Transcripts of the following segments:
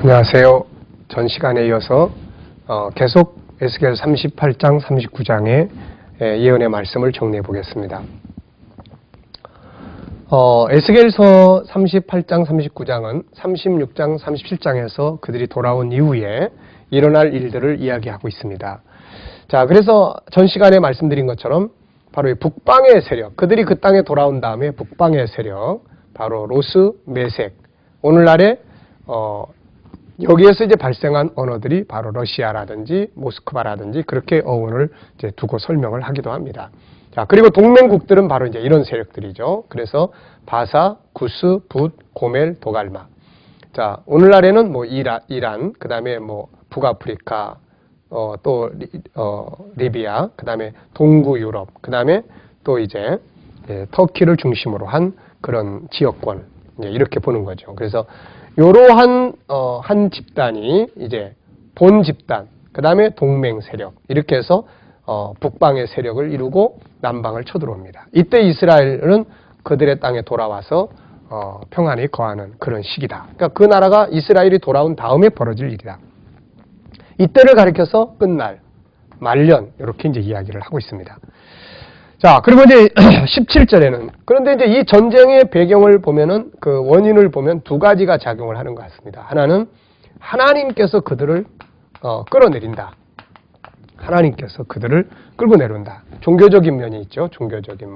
안녕하세요. 전 시간에 이어서 계속 에스겔 38장, 39장의 예언의 말씀을 정리해 보겠습니다. 에스겔서 38장, 39장은 36장, 37장에서 그들이 돌아온 이후에 일어날 일들을 이야기하고 있습니다. 자, 그래서 전 시간에 말씀드린 것처럼 바로 이 북방의 세력, 그들이 그 땅에 돌아온 다음에 북방의 세력, 바로 로스, 메색, 오늘날의 여기에서 이제 발생한 언어들이 바로 러시아라든지 모스크바라든지 그렇게 어원을 이제 두고 설명을 하기도 합니다. 자, 그리고 동맹국들은 바로 이제 이런 세력들이죠. 그래서 바사, 구스, 붓, 고멜, 도갈마. 자, 오늘날에는 뭐 이란, 그 다음에 뭐 북아프리카, 또 리비아, 그 다음에 동구 유럽, 그 다음에 또 이제 터키를 중심으로 한 그런 지역권, 이렇게 보는 거죠. 그래서 이러한 한 집단이 이제 본 집단, 그 다음에 동맹 세력, 이렇게 해서 북방의 세력을 이루고 남방을 쳐들어옵니다. 이때 이스라엘은 그들의 땅에 돌아와서 평안히 거하는 그런 시기다. 그러니까 그 나라가 이스라엘이 돌아온 다음에 벌어질 일이다. 이때를 가리켜서 끝날, 말년, 이렇게 이제 이야기를 하고 있습니다. 자, 그리고 이제 17절에는, 그런데 이제 이 전쟁의 배경을 보면은 그 원인을 보면 두 가지가 작용을 하는 것 같습니다. 하나는 하나님께서 그들을 끌어내린다. 하나님께서 그들을 끌고 내려온다. 종교적인 면이 있죠. 종교적인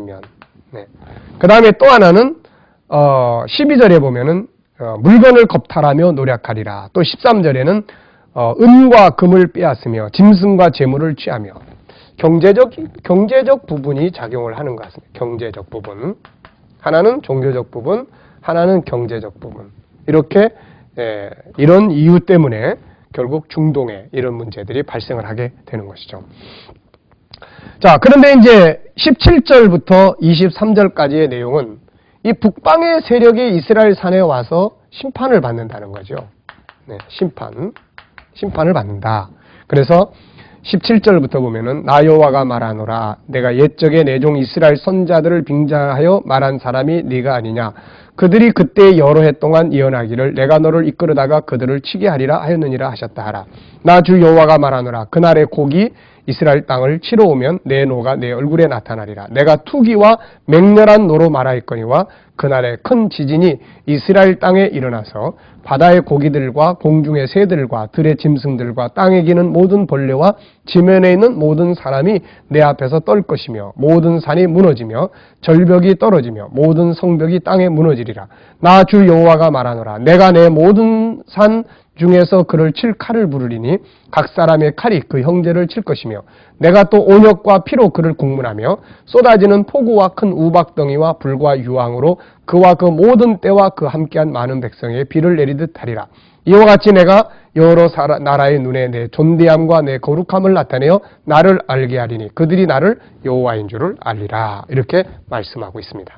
면. 네. 그 다음에 또 하나는 12절에 보면은 물건을 겁탈하며 노력하리라. 또 13절에는 은과 금을 빼앗으며 짐승과 재물을 취하며 경제적 부분이 작용을 하는 것 같습니다. 경제적 부분. 하나는 종교적 부분, 하나는 경제적 부분. 이렇게 이런 이유 때문에 결국 중동에 이런 문제들이 발생을 하게 되는 것이죠. 자, 그런데 이제 17절부터 23절까지의 내용은 이 북방의 세력이 이스라엘 산에 와서 심판을 받는다는 거죠. 네, 심판을 받는다. 그래서 17절부터 보면은 나 여호와가 말하노라 내가 옛적에 내 종 이스라엘 선자들을 빙자하여 말한 사람이 네가 아니냐 그들이 그때 여러 해 동안 예언하기를 내가 너를 이끌어다가 그들을 치게 하리라 하였느니라 하셨다 하라. 나 주 여호와가 말하노라 그날의 곡이 이스라엘 땅을 치러 오면 내 노가 내 얼굴에 나타나리라. 내가 투기와 맹렬한 노로 말하였거니와 그날에 큰 지진이 이스라엘 땅에 일어나서 바다의 고기들과 공중의 새들과 들의 짐승들과 땅에 기는 모든 벌레와 지면에 있는 모든 사람이 내 앞에서 떨 것이며 모든 산이 무너지며 절벽이 떨어지며 모든 성벽이 땅에 무너지리라. 나 주 여호와가 말하노라 내가 내 모든 산 중에서 그를 칠 칼을 부르리니 각 사람의 칼이 그 형제를 칠 것이며 내가 또 온역과 피로 그를 국문하며 쏟아지는 폭우와 큰 우박덩이와 불과 유황으로 그와 그 모든 때와 그 함께한 많은 백성에게 비를 내리듯 하리라. 이와 같이 내가 여러 나라의 눈에 내 존대함과 내 거룩함을 나타내어 나를 알게 하리니 그들이 나를 여호와인 줄을 알리라. 이렇게 말씀하고 있습니다.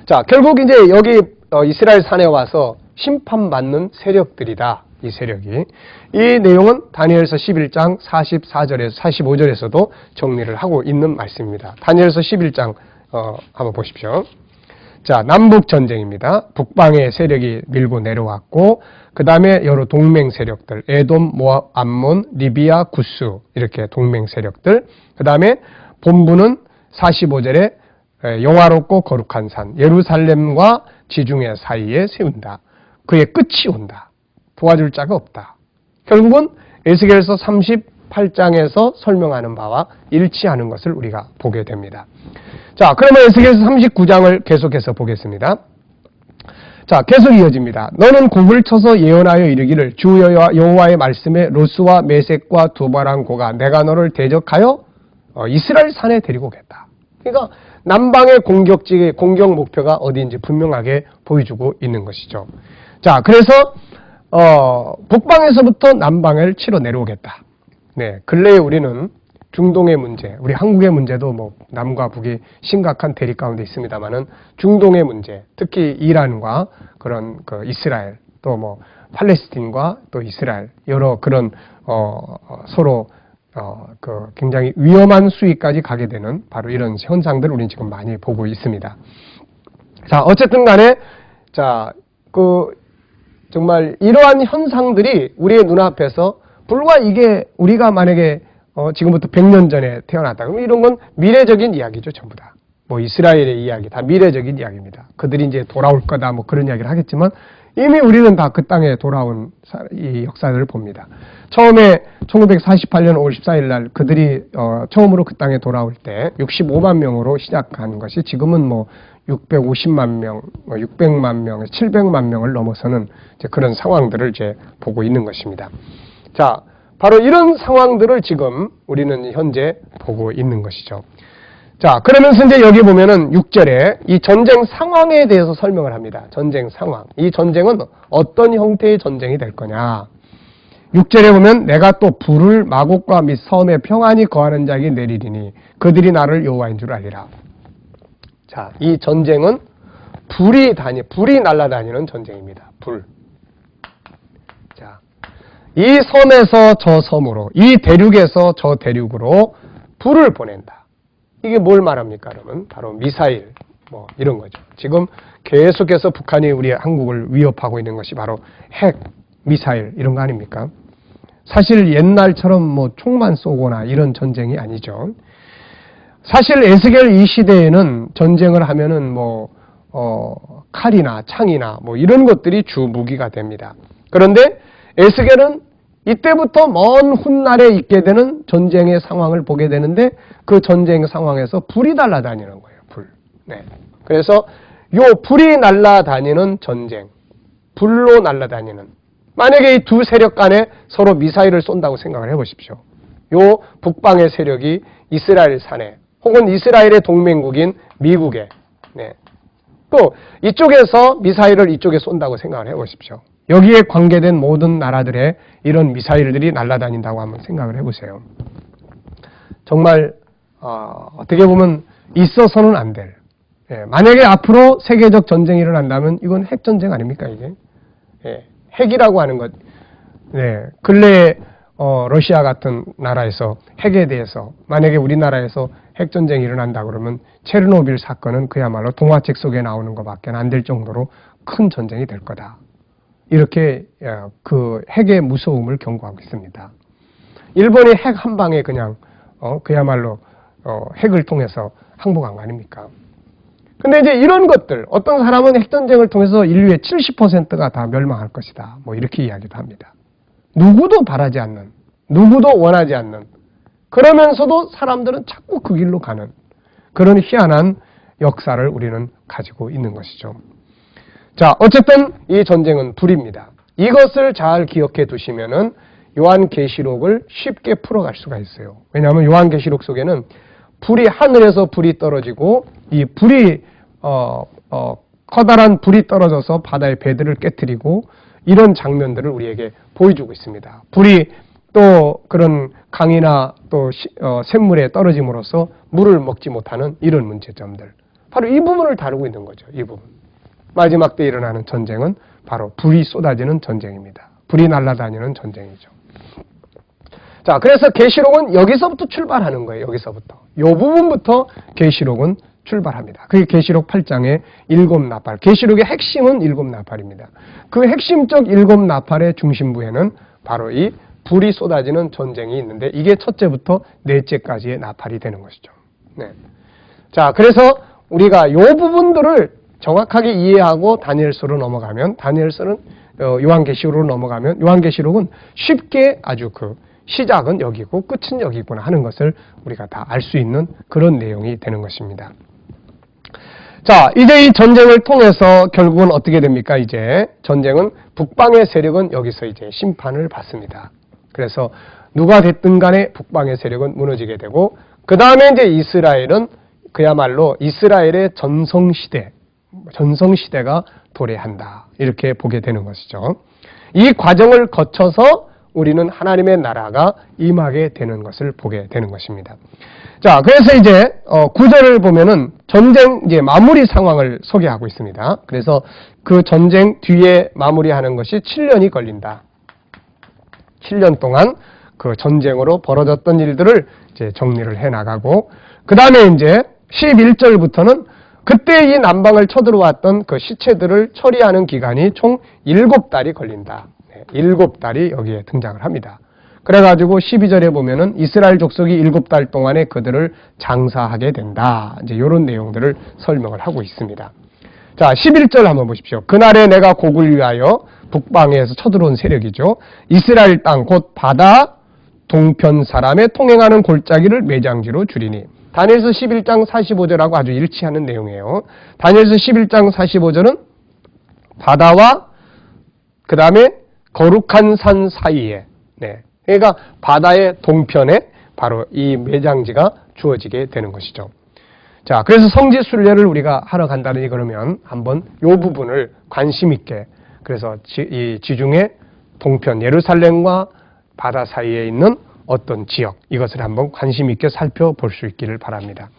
자, 결국 이제 여기 이스라엘 산에 와서 심판받는 세력들이다. 이 세력이. 이 내용은 다니엘서 11장 44절에서 45절에서도 정리를 하고 있는 말씀입니다. 다니엘서 11장 한번 보십시오. 자, 남북 전쟁입니다. 북방의 세력이 밀고 내려왔고 그 다음에 여러 동맹 세력들 에돔, 모압, 암몬, 리비아, 구스 이렇게 동맹 세력들 그 다음에 본부는 45절에 영화롭고 거룩한 산 예루살렘과 지중해 사이에 세운다. 그의 끝이 온다. 도와줄 자가 없다. 결국은 에스겔서 38장에서 설명하는 바와 일치하는 것을 우리가 보게 됩니다. 자, 그러면 에스겔서 39장을 계속해서 보겠습니다. 자, 계속 이어집니다. 너는 곡을 쳐서 예언하여 이르기를 주 여호와의 말씀에 로스와 메색과 두바랑 고가 내가 너를 대적하여 이스라엘 산에 데리고 오겠다. 그러니까 남방의 공격 목표가 어디인지 분명하게 보여주고 있는 것이죠. 자, 그래서 북방에서부터 남방을 치러 내려오겠다. 네, 근래에 우리는 중동의 문제, 우리 한국의 문제도 뭐 남과 북이 심각한 대립 가운데 있습니다만은 중동의 문제, 특히 이란과 그런 이스라엘, 또 뭐 팔레스틴과 또 이스라엘 여러 그런 서로 굉장히 위험한 수위까지 가게 되는 바로 이런 현상들을 우리는 지금 많이 보고 있습니다. 자, 어쨌든 간에 자, 정말 이러한 현상들이 우리의 눈앞에서 불과 이게 우리가 만약에 지금부터 100년 전에 태어났다. 그럼 이런 건 미래적인 이야기죠, 전부 다. 뭐 이스라엘의 이야기, 다 미래적인 이야기입니다. 그들이 이제 돌아올 거다, 뭐 그런 이야기를 하겠지만 이미 우리는 다 그 땅에 돌아온 이 역사를 봅니다. 처음에 1948년 5월 14일 날 그들이 처음으로 그 땅에 돌아올 때 65만 명으로 시작한 것이 지금은 뭐 650만 명, 600만 명, 700만 명을 넘어서는 이제 그런 상황들을 이제 보고 있는 것입니다. 자, 바로 이런 상황들을 지금 우리는 현재 보고 있는 것이죠. 자, 그러면서 이제 여기 보면은 6절에 이 전쟁 상황에 대해서 설명을 합니다. 전쟁 상황. 이 전쟁은 어떤 형태의 전쟁이 될 거냐. 6절에 보면 내가 또 불을 마곡과 및 섬에 평안히 거하는 자에게 내리리니 그들이 나를 여호와인 줄 알리라. 자, 이 전쟁은 불이 날아다니는 전쟁입니다. 불. 자, 이 섬에서 저 섬으로, 이 대륙에서 저 대륙으로 불을 보낸다. 이게 뭘 말합니까? 그러면 바로 미사일, 뭐 이런 거죠. 지금 계속해서 북한이 우리 한국을 위협하고 있는 것이 바로 핵, 미사일 이런 거 아닙니까? 사실 옛날처럼 뭐 총만 쏘거나 이런 전쟁이 아니죠. 사실 에스겔 이 시대에는 전쟁을 하면은 뭐 칼이나 창이나 뭐 이런 것들이 주 무기가 됩니다. 그런데 에스겔은 이때부터 먼 훗날에 있게 되는 전쟁의 상황을 보게 되는데 그 전쟁 상황에서 불이 날아다니는 거예요. 불. 네. 그래서 요 불이 날아다니는 전쟁, 불로 날아다니는. 만약에 이 두 세력 간에 서로 미사일을 쏜다고 생각을 해보십시오. 요 북방의 세력이 이스라엘 산에 혹은 이스라엘의 동맹국인 미국에, 네. 또 이쪽에서 미사일을 이쪽에 쏜다고 생각을 해보십시오. 여기에 관계된 모든 나라들의 이런 미사일들이 날아다닌다고 한번 생각을 해보세요. 정말 어떻게 보면 있어서는 안 될. 예, 만약에 앞으로 세계적 전쟁이 일어난다면 이건 핵전쟁 아닙니까 이게? 예, 핵이라고 하는 것. 네, 근래에 러시아 같은 나라에서 핵에 대해서 만약에 우리나라에서 핵전쟁이 일어난다 그러면 체르노빌 사건은 그야말로 동화책 속에 나오는 것밖에 안 될 정도로 큰 전쟁이 될 거다. 이렇게 그 핵의 무서움을 경고하고 있습니다. 일본이 핵 한 방에 그냥 그야말로 핵을 통해서 항복한 거 아닙니까? 근데 이제 이런 것들, 어떤 사람은 핵전쟁을 통해서 인류의 70%가 다 멸망할 것이다. 뭐 이렇게 이야기도 합니다. 누구도 바라지 않는, 누구도 원하지 않는, 그러면서도 사람들은 자꾸 그 길로 가는 그런 희한한 역사를 우리는 가지고 있는 것이죠. 자, 어쨌든 이 전쟁은 불입니다. 이것을 잘 기억해 두시면은 요한계시록을 쉽게 풀어갈 수가 있어요. 왜냐하면 요한계시록 속에는 불이 하늘에서 불이 떨어지고 이 불이 커다란 불이 떨어져서 바다의 배들을 깨뜨리고 이런 장면들을 우리에게 보여주고 있습니다. 불이 또 그런 강이나 또 샘물에 떨어짐으로써 물을 먹지 못하는 이런 문제점들. 바로 이 부분을 다루고 있는 거죠. 이 부분. 마지막 때 일어나는 전쟁은 바로 불이 쏟아지는 전쟁입니다. 불이 날아다니는 전쟁이죠. 자, 그래서 계시록은 여기서부터 출발하는 거예요. 여기서부터. 이 부분부터 계시록은 출발합니다. 그게 계시록 8장의 7나팔. 계시록의 핵심은 7나팔입니다. 그 핵심적 7나팔의 중심부에는 바로 이 불이 쏟아지는 전쟁이 있는데 이게 첫째부터 넷째까지의 나팔이 되는 것이죠. 네. 자, 그래서 우리가 이 부분들을 정확하게 이해하고 다니엘서로 넘어가면, 다니엘서는 요한계시록으로 넘어가면 요한계시록은 쉽게 아주 그 시작은 여기고 끝은 여기구나 하는 것을 우리가 다 알 수 있는 그런 내용이 되는 것입니다. 자, 이제 이 전쟁을 통해서 결국은 어떻게 됩니까? 이제 전쟁은 북방의 세력은 여기서 이제 심판을 받습니다. 그래서 누가 됐든 간에 북방의 세력은 무너지게 되고 그 다음에 이제 이스라엘은 그야말로 이스라엘의 전성시대가 도래한다. 이렇게 보게 되는 것이죠. 이 과정을 거쳐서 우리는 하나님의 나라가 임하게 되는 것을 보게 되는 것입니다. 자, 그래서 이제 9절을 보면은 전쟁 이제 마무리 상황을 소개하고 있습니다. 그래서 그 전쟁 뒤에 마무리하는 것이 7년이 걸린다. 7년 동안 그 전쟁으로 벌어졌던 일들을 이제 정리를 해 나가고 그 다음에 이제 11절부터는 그때 이 남방을 쳐들어왔던 그 시체들을 처리하는 기간이 총 7달이 걸린다. 7달이 여기에 등장을 합니다. 그래가지고 12절에 보면은 이스라엘 족속이 7달 동안에 그들을 장사하게 된다. 이제 이런 내용들을 설명을 하고 있습니다. 자, 11절 한번 보십시오. 그날에 내가 곡을 위하여 북방에서 쳐들어온 세력이죠. 이스라엘 땅 곧 바다 동편 사람의 통행하는 골짜기를 매장지로 주리니. 다니엘서 11장 45절하고 아주 일치하는 내용이에요. 다니엘서 11장 45절은 바다와 그 다음에 거룩한 산 사이에, 그러니까 바다의 동편에 바로 이 매장지가 주어지게 되는 것이죠. 자, 그래서 성지 순례를 우리가 하러 간다니 그러면 한번 이 부분을 관심 있게, 그래서 이 지중해 동편 예루살렘과 바다 사이에 있는 어떤 지역, 이것을 한번 관심 있게 살펴볼 수 있기를 바랍니다.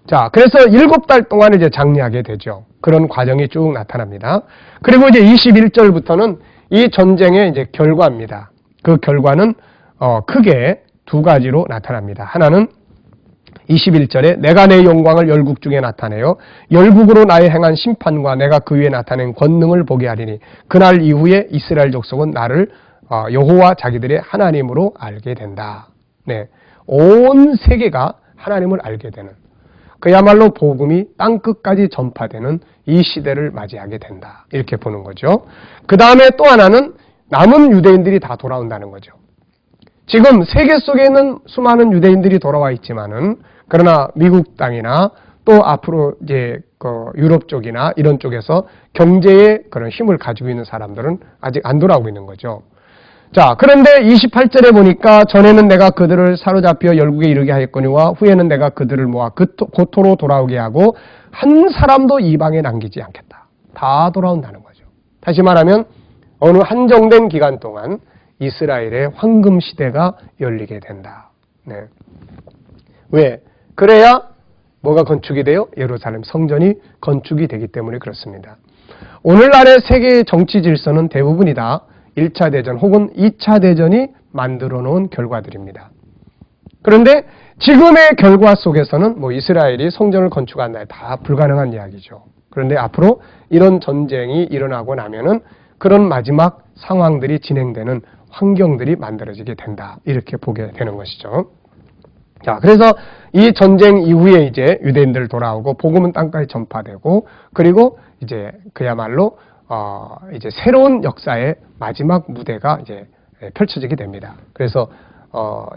자, 그래서 7달 동안 이제 장례하게 되죠. 그런 과정이 쭉 나타납니다. 그리고 이제 21절부터는 이 전쟁의 이제 결과입니다. 그 결과는 크게 두 가지로 나타납니다. 하나는 21절에 내가 내 영광을 열국 중에 나타내요 열국으로 나의 행한 심판과 내가 그 위에 나타낸 권능을 보게 하리니 그날 이후에 이스라엘 족속은 나를 여호와 자기들의 하나님으로 알게 된다. 온 세계가 하나님을 알게 되는, 그야말로 복음이 땅끝까지 전파되는 이 시대를 맞이하게 된다. 이렇게 보는 거죠. 그 다음에 또 하나는 남은 유대인들이 다 돌아온다는 거죠. 지금 세계 속에 있는 수많은 유대인들이 돌아와 있지만은, 그러나 미국 땅이나 또 앞으로 이제 그 유럽 쪽이나 이런 쪽에서 경제의 그런 힘을 가지고 있는 사람들은 아직 안 돌아오고 있는 거죠. 자, 그런데 28절에 보니까 전에는 내가 그들을 사로잡혀 열국에 이르게 하였거니와 후에는 내가 그들을 모아 고토로 돌아오게 하고 한 사람도 이방에 남기지 않겠다. 다 돌아온다는 거죠. 다시 말하면 어느 한정된 기간 동안 이스라엘의 황금 시대가 열리게 된다. 왜? 그래야 뭐가 건축이 돼요? 예루살렘 성전이 건축이 되기 때문에 그렇습니다. 오늘날의 세계의 정치 질서는 대부분이 다 1차 대전 혹은 2차 대전이 만들어 놓은 결과들입니다. 그런데 지금의 결과 속에서는 뭐 이스라엘이 성전을 건축한다, 다 불가능한 이야기죠. 그런데 앞으로 이런 전쟁이 일어나고 나면은 그런 마지막 상황들이 진행되는 환경들이 만들어지게 된다. 이렇게 보게 되는 것이죠. 자, 그래서 이 전쟁 이후에 이제 유대인들 돌아오고 복음은 땅까지 전파되고, 그리고 이제 그야말로 이제 새로운 역사의 마지막 무대가 이제 펼쳐지게 됩니다. 그래서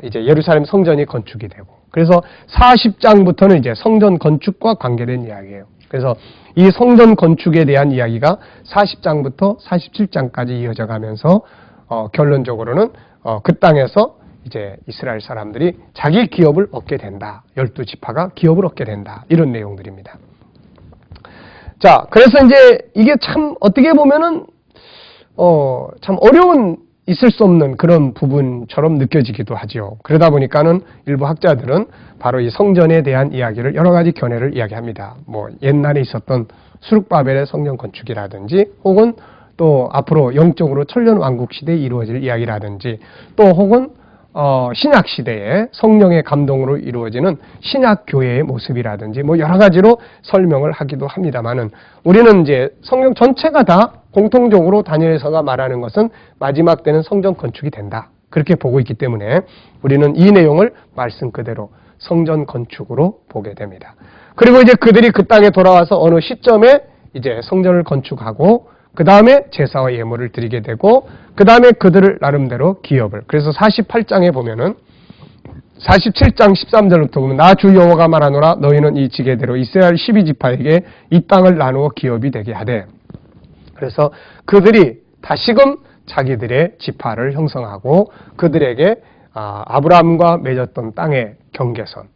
이제 예루살렘 성전이 건축이 되고, 그래서 40장부터는 이제 성전 건축과 관계된 이야기예요. 그래서 이 성전 건축에 대한 이야기가 40장부터 47장까지 이어져 가면서 결론적으로는 그 땅에서 이제 이스라엘 사람들이 자기 기업을 얻게 된다. 12지파가 기업을 얻게 된다. 이런 내용들입니다. 자, 그래서 이제 이게 참 어떻게 보면은 참 어려운, 있을 수 없는 그런 부분처럼 느껴지기도 하죠. 그러다 보니까는 일부 학자들은 바로 이 성전에 대한 이야기를 여러 가지 견해를 이야기합니다. 뭐 옛날에 있었던 수룩바벨의 성전 건축이라든지, 혹은 또 앞으로 영적으로 천년 왕국 시대에 이루어질 이야기라든지, 또 혹은 신약 시대에 성령의 감동으로 이루어지는 신약 교회의 모습이라든지 뭐 여러 가지로 설명을 하기도 합니다만은, 우리는 이제 성경 전체가 다 공통적으로 다니엘서가 말하는 것은 마지막 때는 성전 건축이 된다. 그렇게 보고 있기 때문에 우리는 이 내용을 말씀 그대로 성전 건축으로 보게 됩니다. 그리고 이제 그들이 그 땅에 돌아와서 어느 시점에 이제 성전을 건축하고, 그 다음에 제사와 예물을 드리게 되고, 그 다음에 그들을 나름대로 기업을, 그래서 48장에 보면은 47장 13절부터 보면 나 주 여호와가 말하노라 너희는 이 지게대로 이스라엘 12지파에게 이 땅을 나누어 기업이 되게 하되, 그래서 그들이 다시금 자기들의 지파를 형성하고 그들에게 아브라함과 맺었던 땅의 경계선,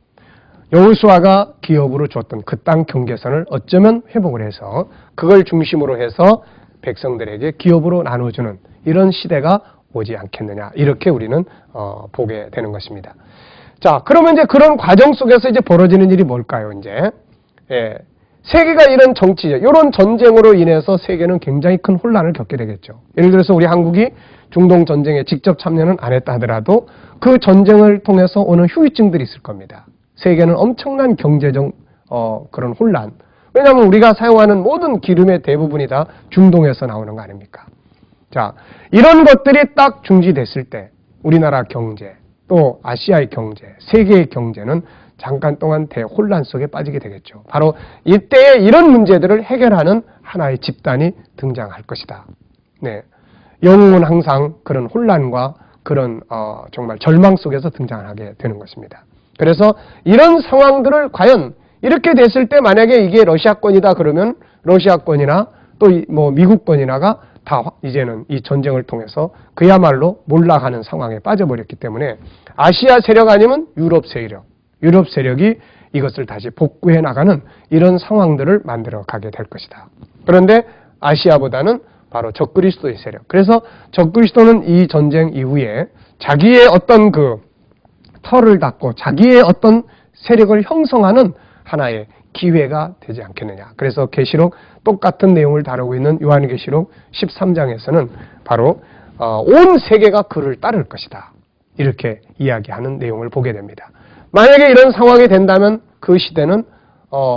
여호수아가 기업으로 줬던 그 땅 경계선을 어쩌면 회복을 해서 그걸 중심으로 해서 백성들에게 기업으로 나눠주는 이런 시대가 오지 않겠느냐, 이렇게 우리는 보게 되는 것입니다. 자, 그러면 이제 그런 과정 속에서 이제 벌어지는 일이 뭘까요? 이제 세계가 이런 정치적, 이런 전쟁으로 인해서 세계는 굉장히 큰 혼란을 겪게 되겠죠. 예를 들어서 우리 한국이 중동 전쟁에 직접 참여는 안 했다 하더라도 그 전쟁을 통해서 오는 후유증들이 있을 겁니다. 세계는 엄청난 경제적 그런 혼란, 왜냐하면 우리가 사용하는 모든 기름의 대부분이 다 중동에서 나오는 거 아닙니까? 자, 이런 것들이 딱 중지됐을 때 우리나라 경제, 또 아시아의 경제, 세계의 경제는 잠깐 동안 대혼란 속에 빠지게 되겠죠. 바로 이때에 이런 문제들을 해결하는 하나의 집단이 등장할 것이다. 네, 영웅은 항상 그런 혼란과 그런 정말 절망 속에서 등장하게 되는 것입니다. 그래서 이런 상황들을 과연 이렇게 됐을 때 만약에 이게 러시아권이다 그러면 러시아권이나 또 뭐 미국권이나가 다 이제는 이 전쟁을 통해서 그야말로 몰락하는 상황에 빠져버렸기 때문에 아시아 세력 아니면 유럽 세력이 이것을 다시 복구해 나가는 이런 상황들을 만들어 가게 될 것이다. 그런데 아시아보다는 바로 적그리스도의 세력. 그래서 적그리스도는 이 전쟁 이후에 자기의 어떤 그 털을 닫고 자기의 어떤 세력을 형성하는 하나의 기회가 되지 않겠느냐. 그래서 계시록 똑같은 내용을 다루고 있는 요한계시록 13장에서는 바로 온 세계가 그를 따를 것이다. 이렇게 이야기하는 내용을 보게 됩니다. 만약에 이런 상황이 된다면 그 시대는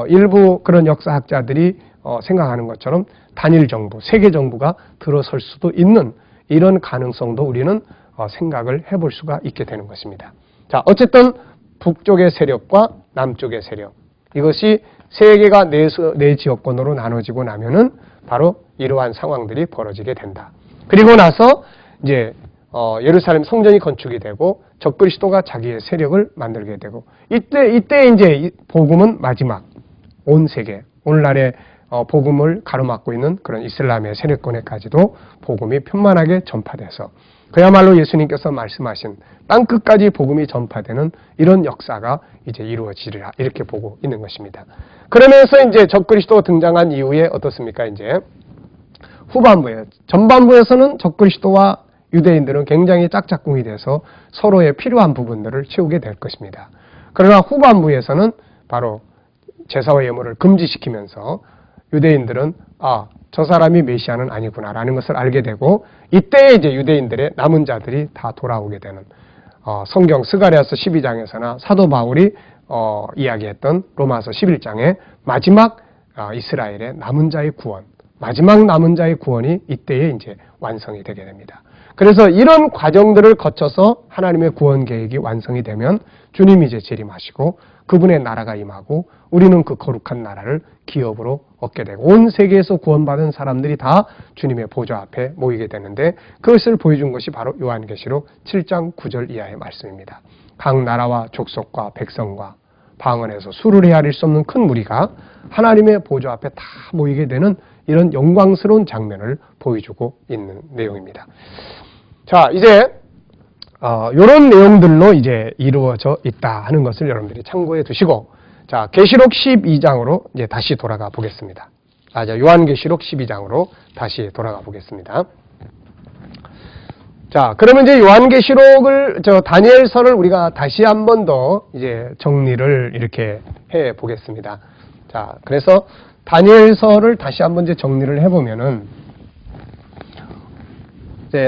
일부 그런 역사학자들이 생각하는 것처럼 단일 정부, 세계 정부가 들어설 수도 있는 이런 가능성도 우리는 생각을 해볼 수가 있게 되는 것입니다. 자, 어쨌든 북쪽의 세력과 남쪽의 세력, 이것이 세계가 네 지역권으로 나눠지고 나면은 바로 이러한 상황들이 벌어지게 된다. 그리고 나서 이제 예루살렘 성전이 건축이 되고 적그리스도가 자기의 세력을 만들게 되고 이때 이제 복음은 마지막 온 세계, 오늘날의 복음을 가로막고 있는 그런 이슬람의 세력권에까지도 복음이 편만하게 전파돼서 그야말로 예수님께서 말씀하신 땅끝까지 복음이 전파되는 이런 역사가 이제 이루어지리라 이렇게 보고 있는 것입니다. 그러면서 이제 적그리스도가 등장한 이후에 어떻습니까? 이제 후반부에, 전반부에서는 적그리스도와 유대인들은 굉장히 짝짝꿍이 돼서 서로의 필요한 부분들을 채우게 될 것입니다. 그러나 후반부에서는 바로 제사와 예물을 금지시키면서 유대인들은 저 사람이 메시아는 아니구나라는 것을 알게 되고 이때 이제 유대인들의 남은 자들이 다 돌아오게 되는 성경 스가랴서 12장에서나 사도 바울이 이야기했던 로마서 11장의 마지막 이스라엘의 남은 자의 구원, 마지막 남은 자의 구원이 이때에 이제 완성이 되게 됩니다. 그래서 이런 과정들을 거쳐서 하나님의 구원 계획이 완성이 되면 주님이 이제 재림하시고 그분의 나라가 임하고 우리는 그 거룩한 나라를 기업으로 얻게 되고 온 세계에서 구원받은 사람들이 다 주님의 보좌 앞에 모이게 되는데 그것을 보여준 것이 바로 요한계시록 7장 9절 이하의 말씀입니다. 각 나라와 족속과 백성과 방언에서 수를 헤아릴 수 없는 큰 무리가 하나님의 보좌 앞에 다 모이게 되는 이런 영광스러운 장면을 보여주고 있는 내용입니다. 자, 이제 이런 내용들로 이제 이루어져 있다 하는 것을 여러분들이 참고해 두시고, 자, 계시록 12장으로 이제 다시 돌아가 보겠습니다. 요한계시록 12장으로 다시 돌아가 보겠습니다. 자, 그러면 이제 요한계시록을, 다니엘서를 우리가 다시 한 번 더 이제 정리를 이렇게 해 보겠습니다. 자, 그래서 다니엘서를 다시 한 번 이제 정리를 해 보면은,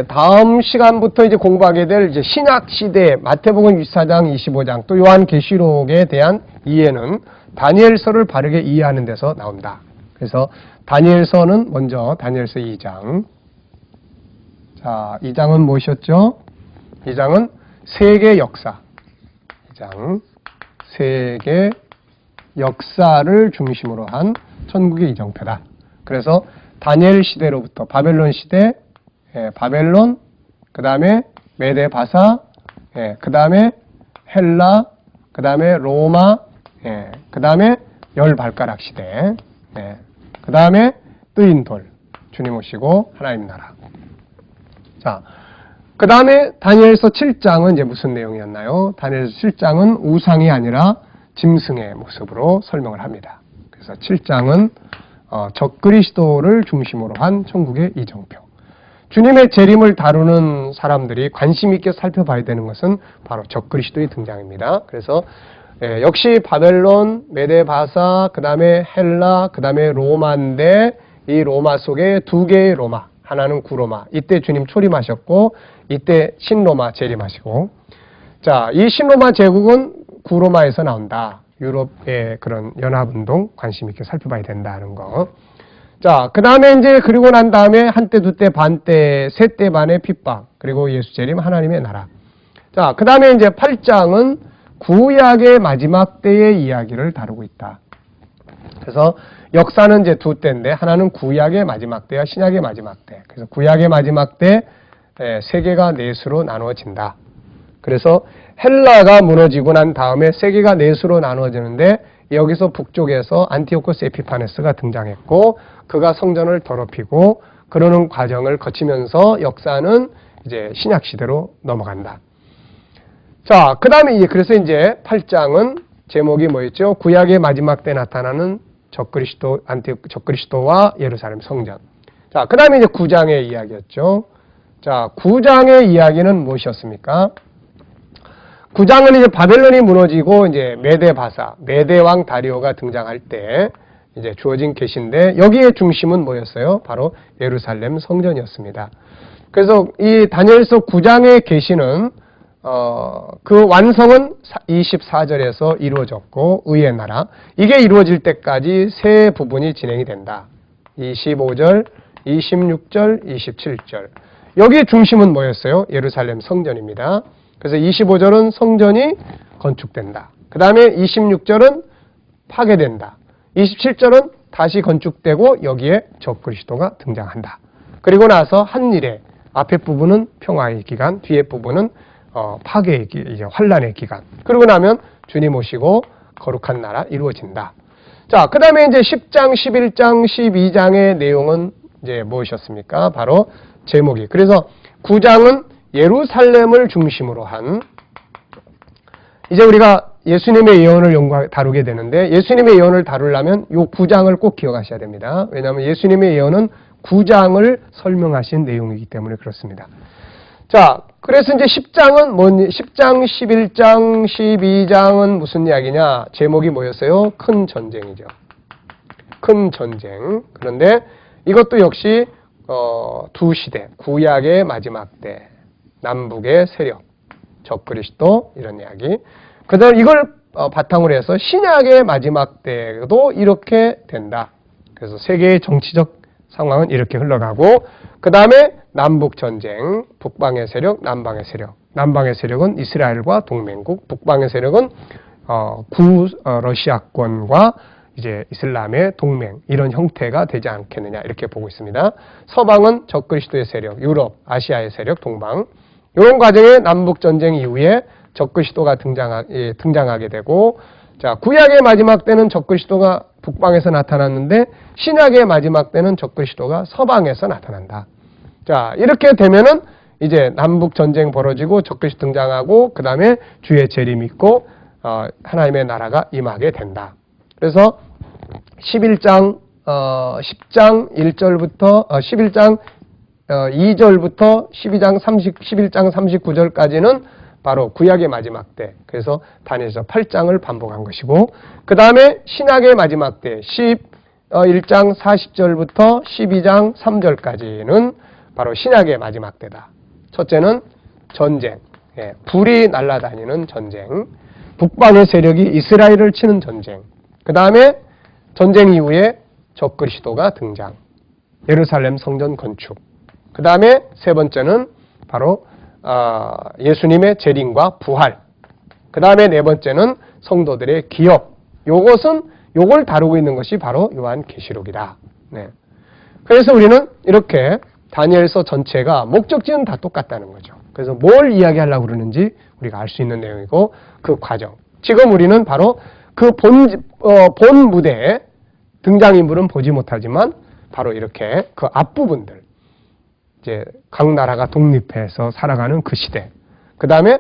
다음 시간부터 이제 공부하게 될 이제 신약 시대 마태복음 24장, 25장 또 요한계시록에 대한 이해는 다니엘서를 바르게 이해하는 데서 나온다. 그래서 다니엘서는 먼저 다니엘서 2장. 자, 2장은 무엇이었죠? 2장은 세계 역사. 2장 세계 역사를 중심으로 한 천국의 이정표다. 그래서 다니엘 시대로부터 바벨론 시대, 바벨론, 그 다음에 메데 바사, 그 다음에 헬라, 그 다음에 로마, 그 다음에 열 발가락 시대, 그 다음에 뜨인 돌, 주님 오시고 하나님 나라. 자, 그 다음에 다니엘서 7장은 이제 무슨 내용이었나요? 다니엘서 7장은 우상이 아니라 짐승의 모습으로 설명을 합니다. 그래서 7장은 적그리스도를 중심으로 한 천국의 이정표. 주님의 재림을 다루는 사람들이 관심 있게 살펴봐야 되는 것은 바로 적그리스도의 등장입니다. 그래서 역시 바벨론, 메데바사, 그 다음에 헬라, 그 다음에 로마인데 이 로마 속에 두 개의 로마, 하나는 구로마. 이때 주님 초림하셨고 이때 신로마 재림하시고, 자, 이 신로마 제국은 구로마에서 나온다. 유럽의 그런 연합운동 관심 있게 살펴봐야 된다는 거. 자, 그 다음에 이제 그리고 난 다음에 한때, 두때, 반때, 세때 반의 핍박, 그리고 예수 재림, 하나님의 나라. 자, 그 다음에 이제 8장은 구약의 마지막 때의 이야기를 다루고 있다. 그래서 역사는 이제 두 때인데 하나는 구약의 마지막 때와 신약의 마지막 때. 그래서 구약의 마지막 때 세계가 넷으로 나누어진다. 그래서 헬라가 무너지고 난 다음에 세계가 넷으로 나누어지는데 여기서 북쪽에서 안티오코스 에피파네스가 등장했고 그가 성전을 더럽히고 그러는 과정을 거치면서 역사는 이제 신약 시대로 넘어간다. 자, 그 다음에 그래서 이제 8장은 제목이 뭐였죠? 구약의 마지막 때 나타나는 적그리스도와 예루살렘 성전. 자, 그 다음에 이제 9장의 이야기였죠. 자, 9장의 이야기는 무엇이었습니까? 9장은 이제 바벨론이 무너지고 이제 메데 바사, 메데 왕 다리오가 등장할 때 이제 주어진 계시인데 여기에 중심은 뭐였어요? 바로 예루살렘 성전이었습니다. 그래서 이 다니엘서 9장의 계시는 그 완성은 24절에서 이루어졌고 의의 나라 이게 이루어질 때까지 세 부분이 진행이 된다. 25절, 26절, 27절 여기에 중심은 뭐였어요? 예루살렘 성전입니다. 그래서 25절은 성전이 건축된다. 그 다음에 26절은 파괴된다. 27절은 다시 건축되고 여기에 적그리스도가 등장한다. 그리고 나서 한 일에 앞에 부분은 평화의 기간, 뒤에 부분은 파괴의 이제 환란의 기간. 그러고 나면 주님 오시고 거룩한 나라 이루어진다. 자, 그 다음에 이제 10장, 11장, 12장의 내용은 이제 무엇이었습니까? 바로 제목이. 그래서 9장은 예루살렘을 중심으로 한 이제 우리가 예수님의 예언을 다루게 되는데 예수님의 예언을 다루려면 이 9장을 꼭 기억하셔야 됩니다. 왜냐하면 예수님의 예언은 9장을 설명하신 내용이기 때문에 그렇습니다. 자, 그래서 이제 10장은 10장, 11장, 12장은 무슨 이야기냐? 제목이 뭐였어요? 큰 전쟁이죠. 큰 전쟁. 그런데 이것도 역시 두 시대, 구약의 마지막 때, 남북의 세력, 적그리스도 이런 이야기. 그다음 이걸 바탕으로 해서 신약의 마지막 때도 이렇게 된다. 그래서 세계의 정치적 상황은 이렇게 흘러가고 그 다음에 남북 전쟁, 북방의 세력, 남방의 세력. 남방의 세력은 이스라엘과 동맹국, 북방의 세력은 러시아권과 이제 이슬람의 동맹 이런 형태가 되지 않겠느냐 이렇게 보고 있습니다. 서방은 적그리스도의 세력, 유럽, 아시아의 세력, 동방 이런 과정에 남북 전쟁 이후에 적그리스도가 등장하게 되고 자 구약의 마지막 때는 적그리스도가 북방에서 나타났는데 신약의 마지막 때는 적그리스도가 서방에서 나타난다. 자 이렇게 되면은 이제 남북 전쟁 벌어지고 적그리스도 등장하고 그 다음에 주의 재림 있고 하나님의 나라가 임하게 된다. 그래서 11장 10장 1절부터 11장 2절부터 11장 39절까지는 바로 구약의 마지막 때. 그래서 다니엘서 8장을 반복한 것이고 그 다음에 신약의 마지막 때 11장 40절부터 12장 3절까지는 바로 신약의 마지막 때다. 첫째는 전쟁, 불이 날아다니는 전쟁, 북방의 세력이 이스라엘을 치는 전쟁, 그 다음에 전쟁 이후에 적그리스도가 등장, 예루살렘 성전 건축, 그 다음에 세 번째는 바로 예수님의 재림과 부활, 그 다음에 네 번째는 성도들의 기업. 요걸 다루고 있는 것이 바로 요한계시록이다. 네. 그래서 우리는 이렇게 다니엘서 전체가 목적지는 다 똑같다는 거죠. 그래서 뭘 이야기하려고 그러는지 우리가 알 수 있는 내용이고 그 과정. 지금 우리는 바로 그 본 무대에 등장인물은 보지 못하지만 바로 이렇게 그 앞부분들 이제 각 나라가 독립해서 살아가는 그 시대. 그 다음에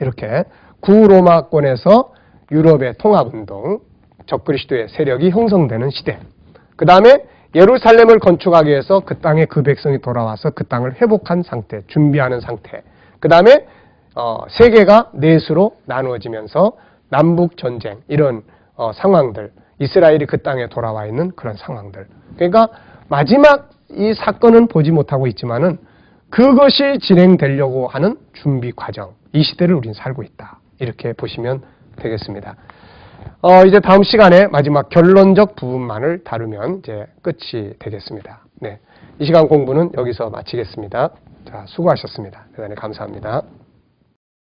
이렇게 구로마권에서 유럽의 통합운동, 적그리스도의 세력이 형성되는 시대. 그 다음에 예루살렘을 건축하기 위해서 그 땅에 그 백성이 돌아와서 그 땅을 회복한 상태, 준비하는 상태. 그 다음에 세계가 넷으로 나누어지면서 남북 전쟁 이런 상황들, 이스라엘이 그 땅에 돌아와 있는 그런 상황들. 그러니까 마지막 이 사건은 보지 못하고 있지만은 그것이 진행되려고 하는 준비 과정. 이 시대를 우리는 살고 있다. 이렇게 보시면 되겠습니다. 이제 다음 시간에 마지막 결론적 부분만을 다루면 이제 끝이 되겠습니다. 네. 이 시간 공부는 여기서 마치겠습니다. 자, 수고하셨습니다. 대단히 감사합니다.